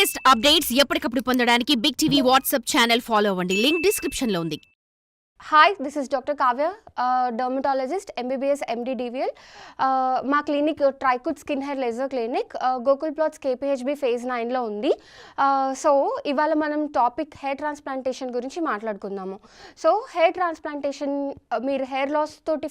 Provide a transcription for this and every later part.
Latest updates ఎప్పటికప్పుడు పొందడానికి big TV WhatsApp channel follow అవ్వండి. లింక్ డిస్క్రిప్షన్ లో ఉంది. Hi, this is Dr. Kavya, dermatologist, MBBS, MD, DVL. మా క్లినిక్ ట్రైకుడ్ skin hair laser clinic Gokul plots KPHB phase 9లో ఉంది. సో ఇవాళ మనం టాపిక్ హెయిర్ ట్రాన్స్ప్లాంటేషన్ గురించి మాట్లాడుకుందాము. సో హెయిర్ ట్రాన్స్ప్లాంటేషన్ మీరు హెయిర్ లాస్ తోటి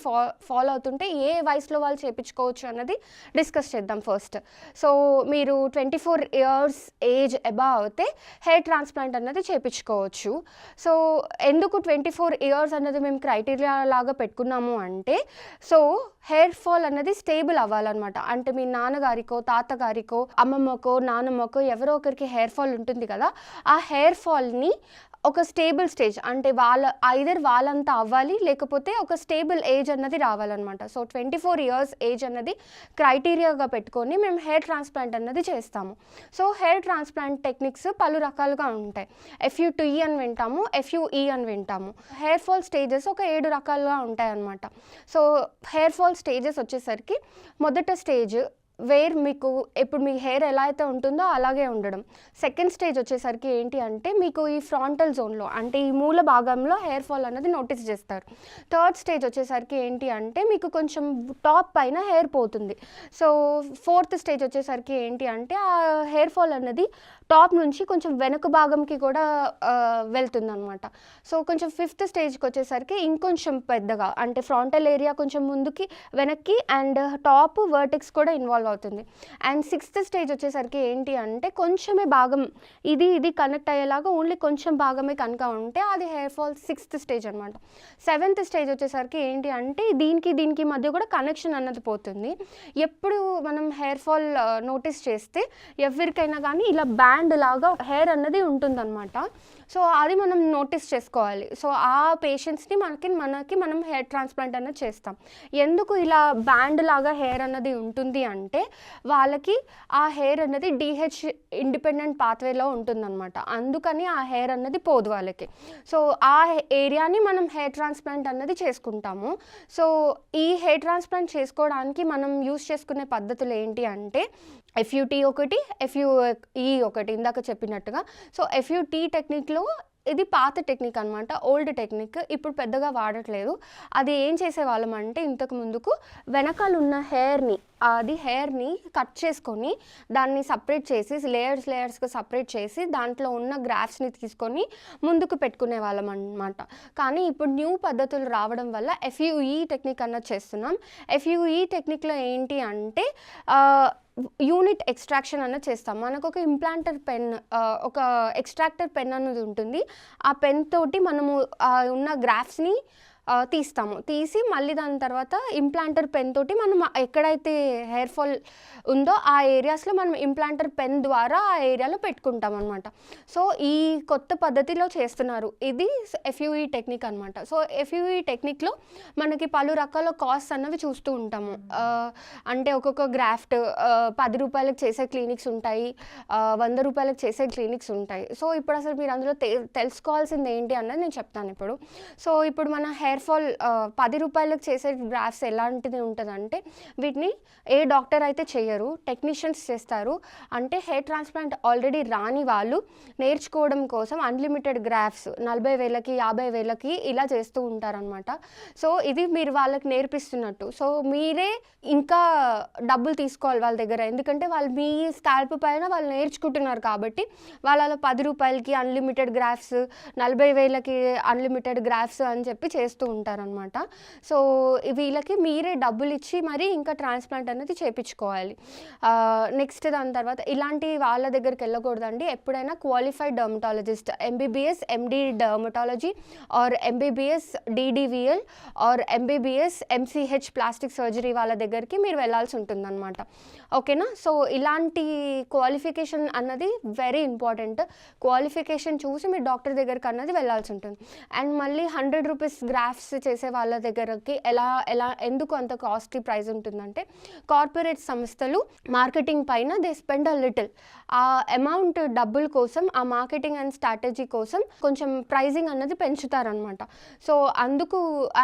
ఫాలో అవుతుంటే ఏ వయసులో వాళ్ళు చేయించుకోవచ్చు అన్నది డిస్కస్ చేద్దాం ఫస్ట్. సో మీరు 24 years ఏజ్ అబవ్ అయితే హెయిర్ ట్రాన్స్ప్లాంట్ అన్నది చేయించుకోవచ్చు. సో ఎందుకు 24 years అన్నది మేము క్రైటీరియా లాగా పెట్టుకున్నాము అంటే, సో హెయిర్ ఫాల్ అన్నది స్టేబుల్ అవ్వాలన్నమాట. అంటే మీ నాన్నగారికో తాతగారికో అమ్మమ్మకో నాన్నమ్మకో ఎవరో ఒకరికి హెయిర్ ఫాల్ ఉంటుంది కదా, ఆ హెయిర్ ఫాల్ని ఒక స్టేబుల్ స్టేజ్ అంటే ఐదర్ వాళ్ళంతా అవ్వాలి, లేకపోతే ఒక స్టేబుల్ ఏజ్ అన్నది రావాలన్నమాట. సో 24 years ఏజ్ అన్నది క్రైటీరియాగా పెట్టుకొని మేము హెయిర్ ట్రాన్స్ప్లాంట్ అన్నది చేస్తాము. సో హెయిర్ ట్రాన్స్ప్లాంట్ టెక్నిక్స్ పలు రకాలుగా ఉంటాయి. FUTE అని వింటాము, FUE అని వింటాము. హెయిర్ ఫాల్ స్టేజెస్ ఒక 7 రకాలుగా ఉంటాయి అన్నమాట. సో హెయిర్ ఫాల్ స్టేజెస్ వచ్చేసరికి మొదట స్టేజ్ వేర్ మీకు ఇప్పుడు మీ హెయిర్ ఎలా అయితే ఉంటుందో అలాగే ఉండడం. సెకండ్ స్టేజ్ వచ్చేసరికి ఏంటి అంటే మీకు ఈ ఫ్రాంటల్ జోన్లో అంటే ఈ మూల భాగంలో హెయిర్ ఫాల్ అన్నది నోటీస్ చేస్తారు. థర్డ్ స్టేజ్ వచ్చేసరికి ఏంటి అంటే మీకు కొంచెం టాప్ పైన హెయిర్ పోతుంది. సో ఫోర్త్ స్టేజ్ వచ్చేసరికి ఏంటి అంటే ఆ హెయిర్ ఫాల్ అన్నది టాప్ నుంచి కొంచెం వెనక భాగంకి కూడా వెళ్తుందన్నమాట. సో కొంచెం ఫిఫ్త్ స్టేజ్కి వచ్చేసరికి ఇంకొంచెం పెద్దగా అంటే ఫ్రాంటల్ ఏరియా కొంచెం ముందుకి వెనక్కి అండ్ టాప్ వర్టెక్స్ కూడా ఇన్వాల్వ్ అవుతుంది. అండ్ సిక్స్త్ స్టేజ్ వచ్చేసరికి ఏంటి అంటే కొంచెమే భాగం ఇది కనెక్ట్ అయ్యేలాగా ఓన్లీ కొంచెం భాగమే కనుక ఉంటే అది హెయిర్ ఫాల్ సిక్స్త్ స్టేజ్ అనమాట. సెవెంత్ స్టేజ్ వచ్చేసరికి ఏంటి అంటే దీనికి మధ్య కూడా కనెక్షన్ అన్నది పోతుంది. ఎప్పుడు మనం హెయిర్ ఫాల్ నోటీస్ చేస్తే ఎవరికైనా కానీ ఇలా బ్యాండ్ లాగా హెయిర్ అన్నది ఉంటుందన్నమాట. సో అది మనం నోటీస్ చేసుకోవాలి. సో ఆ పేషెంట్స్ని మనం హెయిర్ ట్రాన్స్ప్లాంట్ అన్నది చేస్తాం. ఎందుకు ఇలా బ్యాండ్ లాగా హెయిర్ అన్నది ఉంటుంది అంటే వాళ్ళకి ఆ హెయిర్ అన్నది DH ఇండిపెండెంట్ పాత్వేలో ఉంటుందన్నమాట. అందుకని ఆ హెయిర్ అన్నది పోదు వాళ్ళకి. సో ఆ ఏరియాని మనం హెయిర్ ట్రాన్స్ప్లాంట్ అన్నది చేసుకుంటాము. సో ఈ హెయిర్ ట్రాన్స్ప్లాంట్ చేసుకోవడానికి మనం యూస్ చేసుకునే పద్ధతులు ఏంటి అంటే FUT ఒకటి, FUE ఒకటి ఇందాక చెప్పినట్టుగా. సో FUT టెక్నిక్లో ఇది పాత టెక్నిక్ అనమాట, ఓల్డ్ టెక్నిక్, ఇప్పుడు పెద్దగా వాడట్లేదు. అది ఏం చేసేవాళ్ళం అంటే ఇంతకు ముందుకు వెనకాల ఉన్న హెయిర్ని కట్ చేసుకొని దాన్ని సపరేట్ చేసి లేయర్స్గా సపరేట్ చేసి దాంట్లో ఉన్న గ్రాఫ్స్ని తీసుకొని ముందుకు పెట్టుకునే వాళ్ళం అనమాట. కానీ ఇప్పుడు న్యూ పద్ధతులు రావడం వల్ల FUE టెక్నిక్ అన్నది చేస్తున్నాం. FUE టెక్నిక్లో ఏంటి అంటే యూనిట్ ఎక్స్ట్రాక్షన్ అన్నది చేస్తాం. మనకు ఒక ఇంప్లాంటర్ పెన్, ఒక ఎక్స్ట్రాక్టర్ పెన్ అన్నది ఉంటుంది. ఆ పెన్ తోటి మనము ఉన్న గ్రాఫ్స్ని తీసి మళ్ళీ దాని తర్వాత ఇంప్లాంటర్ పెన్ తోటి మనం ఎక్కడైతే హెయిర్ ఫాల్ ఉందో ఆ ఏరియాస్లో మనం ఇంప్లాంటర్ పెన్ ద్వారా ఆ ఏరియాలో పెట్టుకుంటాం అనమాట. సో ఈ కొత్త పద్ధతిలో చేస్తున్నారు. ఇది FUE టెక్నిక్ అనమాట. సో FUE టెక్నిక్లో మనకి పలు రకాల కాస్ట్ అన్నవి చూస్తూ ఉంటాము. అంటే ఒక్కొక్క గ్రాఫ్ట్ 10 రూపాయలకు చేసే క్లినిక్స్ ఉంటాయి, 100 రూపాయలకు చేసే క్లినిక్స్ ఉంటాయి. సో ఇప్పుడు అసలు మీరు అందులో తెలుసుకోవాల్సింది ఏంటి అన్నది నేను చెప్తాను ఇప్పుడు. సో ఇప్పుడు మన హెయిర్ ఫాల్ 10 రూపాయలకు చేసే గ్రాఫ్స్ ఎలాంటిది ఉంటుందంటే వీటిని ఏ డాక్టర్ అయితే చేయరు, టెక్నీషియన్స్ చేస్తారు. అంటే హెయిర్ ట్రాన్స్ప్లాంట్ ఆల్రెడీ రాని వాళ్ళు నేర్చుకోవడం కోసం అన్లిమిటెడ్ గ్రాఫ్స్ 40,000కి 50,000కి ఇలా చేస్తూ ఉంటారనమాట. సో ఇది మీరు వాళ్ళకి నేర్పిస్తున్నట్టు. సో మీరే ఇంకా డబ్బులు తీసుకోవాలి వాళ్ళ దగ్గర, ఎందుకంటే వాళ్ళు మీ స్కాల్ప్ పైన వాళ్ళు నేర్చుకుంటున్నారు కాబట్టి వాళ్ళ 10 రూపాయలకి అన్లిమిటెడ్ గ్రాఫ్స్, 40,000కి అన్లిమిటెడ్ గ్రాఫ్స్ అని చెప్పి చేస్తూ ఉంటారనమాట. సో వీళ్ళకి మీరే డబ్బులు ఇచ్చి మరి ఇంకా ట్రాన్స్ప్లాంట్ అనేది చేయించుకోవాలి. నెక్స్ట్ దాని తర్వాత ఇలాంటి వాళ్ళ దగ్గరికి వెళ్ళకూడదండి. ఎప్పుడైనా qualified dermatologist, MBBS MD dermatology or MBBS DDVL or MBBS MCH plastic surgery వాళ్ళ దగ్గరికి మీరు వెళ్ళాల్సి ఉంటుందన్నమాట. ఓకేనా? సో ఇలాంటి క్వాలిఫికేషన్ అన్నది వెరీ ఇంపార్టెంట్. క్వాలిఫికేషన్ చూసి మీరు డాక్టర్ దగ్గరికి అన్నది వెళ్ళాల్సి ఉంటుంది. అండ్ మళ్ళీ 100 రూపీస్ గ్రాఫ్ గ్రాఫ్స్ చేసే వాళ్ళ దగ్గరకి ఎందుకు అంత కాస్ట్లీ ప్రైస్ ఉంటుందంటే, కార్పొరేట్ సంస్థలు మార్కెటింగ్ పైన దే స్పెండ్ అ లిటిల్. ఆ అమౌంట్ డబ్బుల కోసం, ఆ మార్కెటింగ్ అండ్ స్ట్రాటజీ కోసం కొంచెం ప్రైజింగ్ అన్నది పెంచుతారనమాట. సో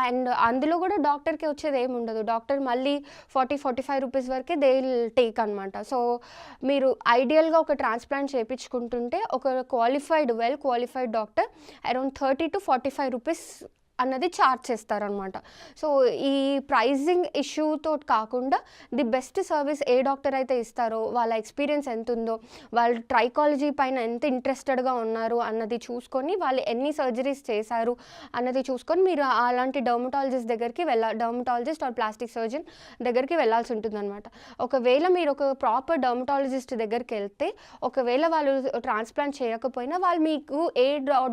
అండ్ అందులో కూడా డాక్టర్కి వచ్చేది ఏమి ఉండదు. డాక్టర్ మళ్ళీ 40-45 రూపీస్ వరకే దే విల్ టేక్ అనమాట. సో మీరు ఐడియల్గా ఒక ట్రాన్స్ప్లాంట్ చేయించుకుంటుంటే ఒక well qualified doctor around 30-45 rupees అన్నది ఛార్జ్ చేస్తారనమాట. సో ఈ ప్రైజింగ్ ఇష్యూతో కాకుండా the best service A doctor అయితే ఇస్తారో, వాళ్ళ ఎక్స్పీరియన్స్ ఎంత ఉందో, వాళ్ళు ట్రైకాలజీ పైన ఎంత ఇంట్రెస్టెడ్గా ఉన్నారు అన్నది చూసుకొని, వాళ్ళు ఎన్ని సర్జరీస్ చేశారు అన్నది చూసుకొని మీరు అలాంటి డర్మటాలజిస్ట్ ఆర్ ప్లాస్టిక్ సర్జన్ దగ్గరికి వెళ్ళాల్సి ఉంటుందన్నమాట. ఒకవేళ మీరు ఒక ప్రాపర్ డర్మటాలజిస్ట్ దగ్గరికి వెళ్తే, ఒకవేళ వాళ్ళు ట్రాన్స్ప్లాంట్ చేయకపోయినా వాళ్ళు మీకు ఏ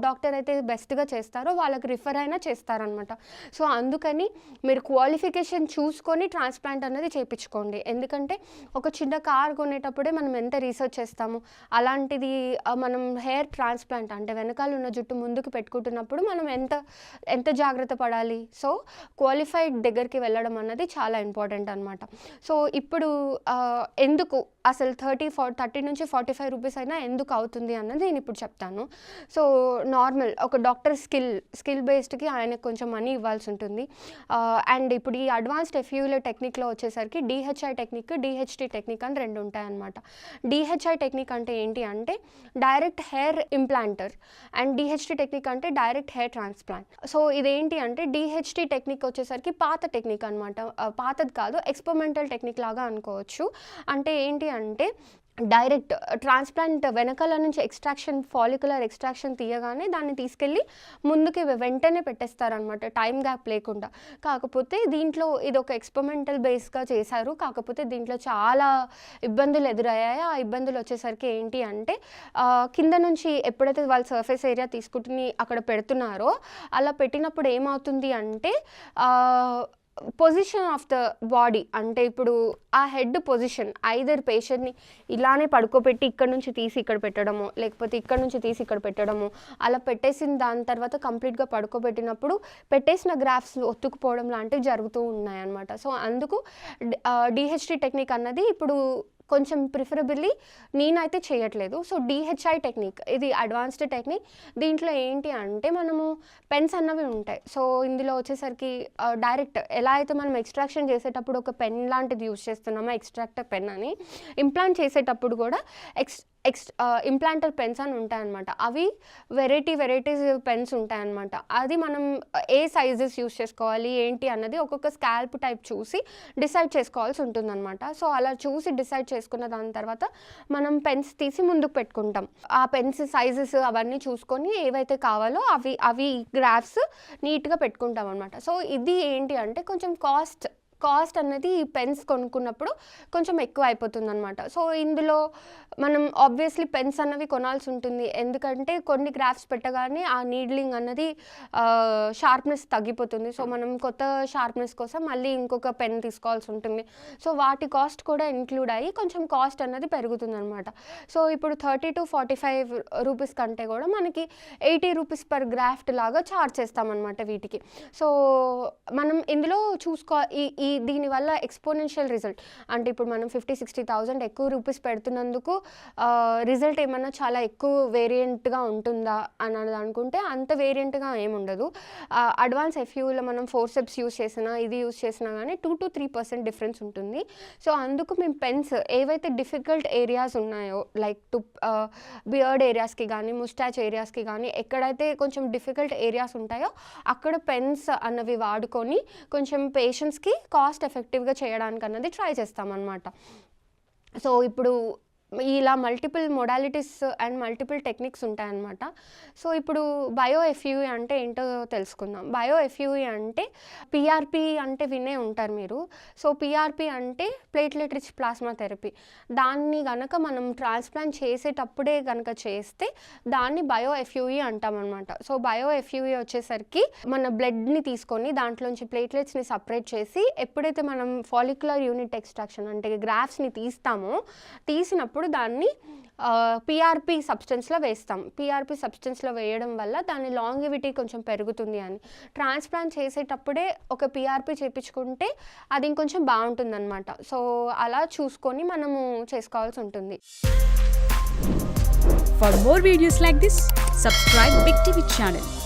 డాక్టర్ అయితే బెస్ట్గా చేస్తారో వాళ్ళకి రిఫర్ అయినా చేస్తారనమాట. సో అందుకని మీరు క్వాలిఫికేషన్ చూసుకొని ట్రాన్స్ప్లాంట్ అనేది చేయించుకోండి. ఎందుకంటే ఒక చిన్న కార్ కొనేటప్పుడే మనం ఎంత రీసెర్చ్ చేస్తాము, అలాంటిది మనం హెయిర్ ట్రాన్స్ప్లాంట్ అంటే వెనకాల ఉన్న జుట్టు ముందుకు పెట్టుకుంటున్నప్పుడు మనం ఎంత జాగ్రత్త పడాలి. సో క్వాలిఫైడ్ దగ్గరికి వెళ్ళడం అన్నది చాలా ఇంపార్టెంట్ అనమాట. సో ఇప్పుడు ఎందుకు అసలు 30-45 రూపీస్ అయినా ఎందుకు అవుతుంది అన్నది నేను ఇప్పుడు చెప్తాను. సో నార్మల్ ఒక డాక్టర్ స్కిల్ బేస్డ్కి ఆయనకు కొంచెం మనీ ఇవ్వాల్సి ఉంటుంది. అండ్ ఇప్పుడు ఈ అడ్వాన్స్డ్ ఎఫ్యూఎల్ టెక్నిక్లో వచ్చేసరికి డిహెచ్ఐ టెక్నిక్, డిహెచ్టి టెక్నిక్ అని 2 ఉంటాయన్నమాట. డిహెచ్ఐ టెక్నిక్ అంటే ఏంటి అంటే direct hair implanter, and DHT technique అంటే డైరెక్ట్ హెయిర్ ట్రాన్స్ప్లాంట్. సో ఇదేంటి అంటే డిహెచ్టి టెక్నిక్ వచ్చేసరికి పాత టెక్నిక్ అనమాట. పాతది కాదు, ఎక్స్పెరిమెంటల్ టెక్నిక్ లాగా అనుకోవచ్చు. అంటే ఏంటి అంటే డైరెక్ట్ ట్రాన్స్ప్లాంట్ వెనకాల నుంచి ఫాలిక్యులర్ ఎక్స్ట్రాక్షన్ తీయగానే దాన్ని తీసుకెళ్ళి ముందుకి వెంటనే పెట్టేస్తారనమాట, టైం గ్యాప్ లేకుండా. కాకపోతే దీంట్లో ఇది ఒక ఎక్స్పెరిమెంటల్ బేస్గా చేశారు. కాకపోతే దీంట్లో చాలా ఇబ్బందులు ఎదురయ్యాయి. ఆ ఇబ్బందులు వచ్చేసరికి ఏంటి అంటే కింద నుంచి ఎప్పుడైతే వాళ్ళు సర్ఫేస్ ఏరియా తీసుకుంటుని అక్కడ పెడుతున్నారో, అలా పెట్టినప్పుడు ఏమవుతుంది అంటే పొజిషన్ ఆఫ్ ద బాడీ, అంటే ఇప్పుడు ఆ హెడ్ పొజిషన్ ఐదర్ పేషెంట్ని ఇలానే పడుకోబెట్టి ఇక్కడ నుంచి తీసి ఇక్కడ పెట్టడము, లేకపోతే ఇక్కడ నుంచి తీసి ఇక్కడ పెట్టడము, అలా పెట్టేసిన దాని తర్వాత కంప్లీట్గా పడుకోబెట్టినప్పుడు పెట్టేసిన గ్రాఫ్స్ ఒత్తుకుపోవడం లాంటివి జరుగుతూ ఉన్నాయన్నమాట. సో అందుకు డిహెచ్టి టెక్నిక్ అన్నది ఇప్పుడు కొంచెం ప్రిఫరబుల్లీ నేనైతే చేయట్లేదు. సో డిహెచ్ఐ టెక్నిక్ ఇది అడ్వాన్స్డ్ టెక్నిక్. దీంట్లో ఏంటి అంటే మనము పెన్స్ అన్నవి ఉంటాయి. సో ఇందులో వచ్చేసరికి డైరెక్ట్ ఎలా అయితే మనం ఎక్స్ట్రాక్షన్ చేసేటప్పుడు ఒక పెన్ లాంటిది యూజ్ చేస్తున్నామో, ఎక్స్ట్రాక్టర్ పెన్ అని, ఇంప్లాంట్ చేసేటప్పుడు కూడా ఇంప్లాంటర్ పెన్స్ అని ఉంటాయన్నమాట. అవి వెరైటీస్ పెన్స్ ఉంటాయన్నమాట. అది మనం ఏ సైజెస్ యూస్ చేసుకోవాలి ఏంటి అన్నది ఒక్కొక్క స్కాల్ప్ టైప్ చూసి డిసైడ్ చేసుకోవాల్సి ఉంటుందన్నమాట. సో అలా చూసి డిసైడ్ చేసుకున్న దాని తర్వాత మనం పెన్స్ తీసి ముందుకు పెట్టుకుంటాం. ఆ పెన్స్ సైజెస్ అవన్నీ చూసుకొని ఏవైతే కావాలో అవి గ్రాఫ్స్ నీట్గా పెట్టుకుంటాం అనమాట. సో ఇది ఏంటి అంటే కొంచెం కాస్ట్ అన్నది ఈ పెన్స్ కొనుక్కున్నప్పుడు కొంచెం ఎక్కువ అయిపోతుంది అనమాట. సో ఇందులో మనం ఆబ్వియస్లీ పెన్స్ అన్నవి కొనాల్సి ఉంటుంది. ఎందుకంటే కొన్ని గ్రాఫ్స్ పెట్టగానే ఆ నీడ్లింగ్ అన్నది షార్ప్నెస్ తగ్గిపోతుంది. సో మనం కొత్త షార్ప్నెస్ కోసం మళ్ళీ ఇంకొక పెన్ తీసుకోవాల్సి ఉంటుంది. సో వాటి కాస్ట్ కూడా ఇంక్లూడ్ అయ్యి కొంచెం కాస్ట్ అన్నది పెరుగుతుంది అనమాట. సో ఇప్పుడు 30-45 రూపీస్ కంటే కూడా మనకి 80 రూపీస్ పర్ గ్రాఫ్ట్ లాగా ఛార్జ్ చేస్తామన్నమాట వీటికి. సో మనం ఇందులో దీనివల్ల ఎక్స్పోనెన్షియల్ రిజల్ట్ అంటే ఇప్పుడు మనం 50-60,000 ఎక్కువ రూపీస్ పెడుతున్నందుకు రిజల్ట్ ఏమన్నా చాలా ఎక్కువ వేరియంట్గా ఉంటుందా అని అనుకుంటే అంత వేరియంట్గా ఏముండదు. అడ్వాన్స్ ఎఫ్యూలో మనం ఫోర్సెప్స్ యూస్ చేసినా ఇది యూస్ చేసినా కానీ 2-3% డిఫరెన్స్ ఉంటుంది. సో అందుకు మేము పెన్స్ ఏవైతే డిఫికల్ట్ ఏరియాస్ ఉన్నాయో లైక్ బియర్డ్ ఏరియాస్కి కానీ ముస్టాచ్ ఏరియాస్కి కానీ ఎక్కడైతే కొంచెం డిఫికల్ట్ ఏరియాస్ ఉంటాయో అక్కడ పెన్స్ అన్నవి వాడుకొని కొంచెం పేషెంట్స్కి కాస్ట్ ఎఫెక్టివ్గా చేయడానికి అన్నది ట్రై చేస్తామన్నమాట. సో ఇప్పుడు ఇలా multiple modalities and multiple techniques ఉంటాయన్నమాట. సో ఇప్పుడు బయో ఎఫ్యూఈ అంటే ఏంటో తెలుసుకుందాం. బయో ఎఫ్యూఈ అంటే పిఆర్పి అంటే వినే ఉంటారు మీరు. సో పిఆర్పి అంటే ప్లేట్లెట్ రిచ్ ప్లాస్మా థెరపీ. దాన్ని కనుక మనం ట్రాన్స్ప్లాంట్ చేసేటప్పుడే కనుక చేస్తే దాన్ని బయో ఎఫ్యూఈ అంటామన్నమాట. సో బయో ఎఫ్యూఈ వచ్చేసరికి మన బ్లడ్ని తీసుకొని దాంట్లోంచి ప్లేట్లెట్స్ని సపరేట్ చేసి ఎప్పుడైతే మనం ఫాలిక్యులర్ యూనిట్ ఎక్స్ట్రాక్షన్ అంటే గ్రాఫ్స్ని తీసినప్పుడు దాన్ని పిఆర్పి సబ్స్టెన్స్లో వేస్తాం. పిఆర్పి సబ్స్టెన్స్లో వేయడం వల్ల దాని లాంగివిటీ కొంచెం పెరుగుతుంది అని. ట్రాన్స్ప్లాంట్ చేసేటప్పుడే ఒక పిఆర్పి చేయించుకుంటే అది ఇంకొంచెం బాగుంటుందన్నమాట. సో అలా చూసుకొని మనము చేసుకోవాల్సి ఉంటుంది. For more videos like this, subscribe Big TV channel.